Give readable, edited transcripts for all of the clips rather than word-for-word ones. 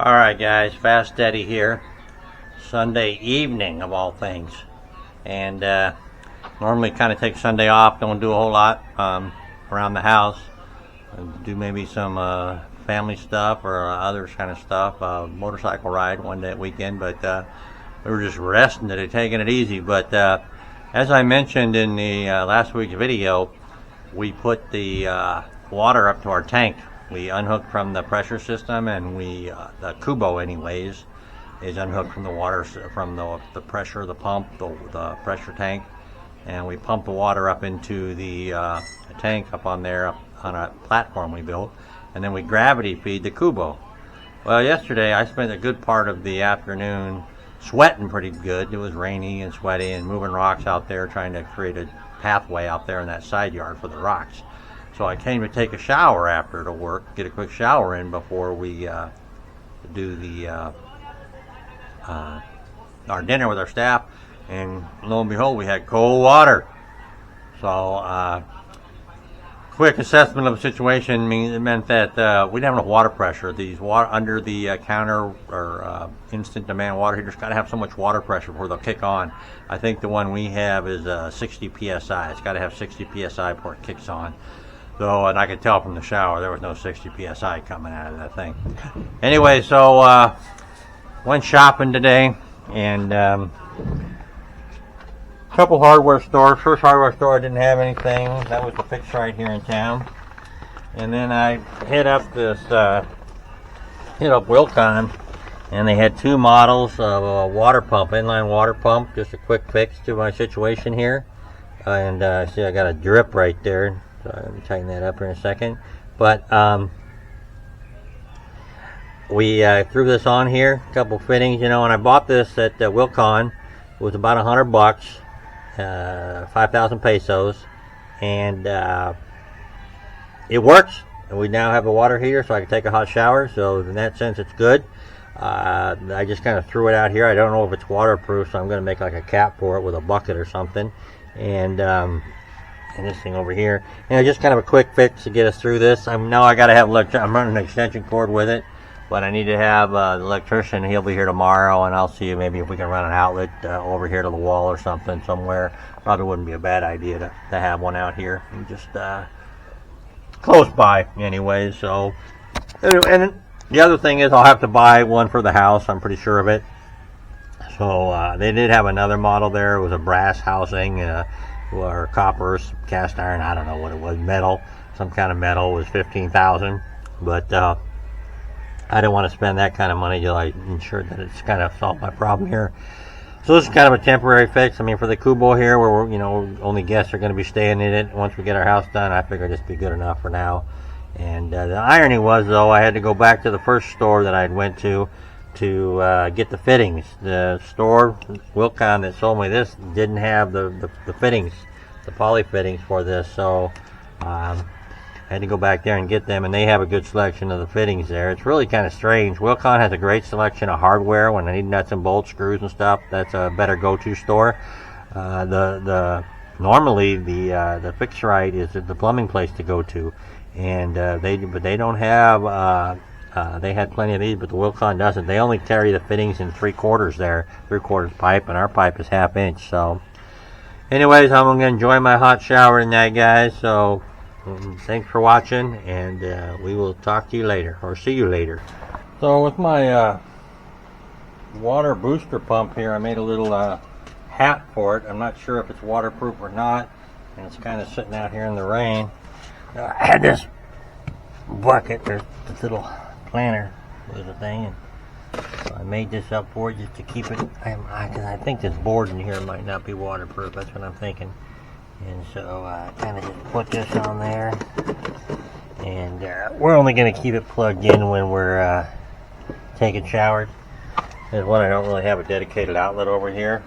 Alright guys, Fast Steady here. Sunday evening of all things. And normally kind of take Sunday off, don't do a whole lot around the house. Do maybe some family stuff or other kind of stuff. Motorcycle ride one day weekend, but we were just resting today, taking it easy. But as I mentioned in the last week's video, we put the water up to our tank. We unhooked from the pressure system, and the kubo anyways is unhooked from the water, from the pressure, the pump, the pressure tank, and we pump the water up into the tank up on there, up on a platform we built, and then we gravity feed the kubo. Well, yesterday I spent a good part of the afternoon sweating pretty good. It was rainy and sweaty and moving rocks out there, trying to create a pathway out there in that side yard for the rocks. So I came to take a shower after to work, get a quick shower in before we do the our dinner with our staff, and lo and behold, we had cold water. So quick assessment of the situation meant that we didn't have enough water pressure. These water under the counter or instant demand water heaters got to have so much water pressure before they'll kick on. I think the one we have is 60 psi. It's got to have 60 psi before it kicks on. So, and I could tell from the shower there was no 60 psi coming out of that thing. Anyway, so went shopping today, and a couple hardware stores. First hardware store I didn't have anything. That was the Fix right here in town. And then I hit up Wilcon, and they had two models of a water pump, inline water pump. Just a quick fix to my situation here. And see, I got a drip right there. So let me tighten that up here in a second. But we threw this on here, a couple fittings, and I bought this at Wilcon. It was about $100, 5,000 pesos, and it works. And we now have a water heater, so I can take a hot shower. So in that sense, it's good. I just kind of threw it out here. I don't know if it's waterproof, so I'm going to make like a cap for it with a bucket or something. And this thing over here, just kind of a quick fix to get us through this. Now I got to have I'm running an extension cord with it, but I need to have the electrician. He'll be here tomorrow, and I'll see maybe if we can run an outlet over here to the wall or something somewhere. Probably wouldn't be a bad idea to have one out here, and just close by anyway. So, and the other thing is I'll have to buy one for the house. I'm pretty sure of it. So they did have another model there. It was a brass housing, or copper, cast iron, I don't know what it was, metal, some kind of metal. It was $15,000, but I didn't want to spend that kind of money till I ensured that it's kind of solved my problem here. So this is kind of a temporary fix. I mean, for the kubo here, where we're, only guests are going to be staying in it once we get our house done, I figured this would be good enough for now. And the irony was, though, I had to go back to the first store that I went to get the fittings. The store, Wilcon, that sold me this didn't have the fittings, the poly fittings for this, so I had to go back there and get them, and they have a good selection of the fittings there. It's really kind of strange. Wilcon has a great selection of hardware. When I need nuts and bolts, screws and stuff, that's a better go-to store. Normally the Fix Right is the plumbing place to go to, and they don't have. They had plenty of these, but the Wilcon doesn't. They only carry the fittings in 3/4 there, 3/4 pipe, and our pipe is 1/2 inch. So, anyways, I'm going to enjoy my hot shower tonight, guys. So, thanks for watching, and we will talk to you later, or see you later. So, with my water booster pump here, I made a little hat for it. I'm not sure if it's waterproof or not, and it's kind of sitting out here in the rain. I had this bucket, there's this little planter was a thing, and so I made this up for it just to keep it, because I think this board in here might not be waterproof. That's what I'm thinking. And so I kind of just put this on there, and we're only going to keep it plugged in when we're taking showers. There's one, I don't really have a dedicated outlet over here.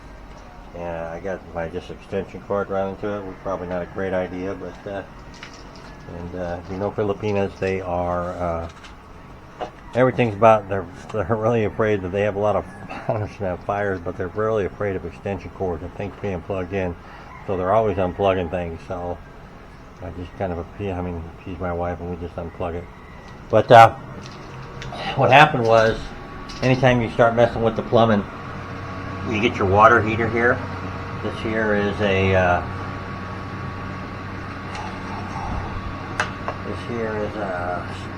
Yeah, I got my just extension cord running to it, which is probably not a great idea, but Filipinas, they are everything's about, they're really afraid that they have a lot of, I don't understand fires, but they're really afraid of extension cords and things being plugged in, so they're always unplugging things. So I just kind of appease my wife, and we just unplug it. But what happened was anytime you start messing with the plumbing, you get your water heater here. This here is a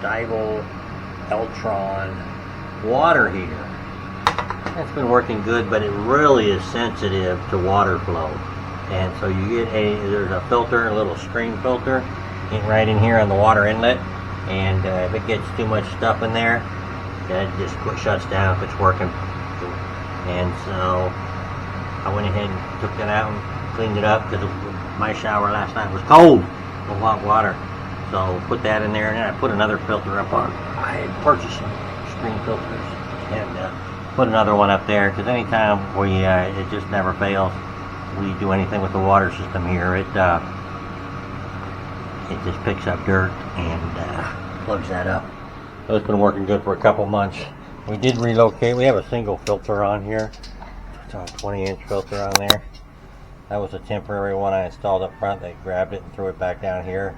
Stiebel Eltron water heater. It's been working good, but it really is sensitive to water flow. And so you get there's a filter, a little stream filter, right in here on the water inlet. And if it gets too much stuff in there, it just shuts down if it's working. And so I went ahead and took that out and cleaned it up because my shower last night was cold with hot water. So put that in there, and then I put another filter up on. I had purchased some stream filters and put another one up there because anytime it just never fails. We do anything with the water system here, it just picks up dirt and plugs that up. So it's been working good for a couple months. We did relocate. We have a single filter on here. It's a 20-inch filter on there. That was a temporary one I installed up front. They grabbed it and threw it back down here.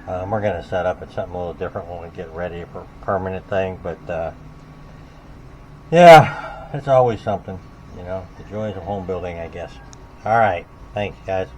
We're going to set up it something a little different when we get ready for a permanent thing. But yeah, it's always something, you know, the joys of home building, I guess. All right, thanks guys.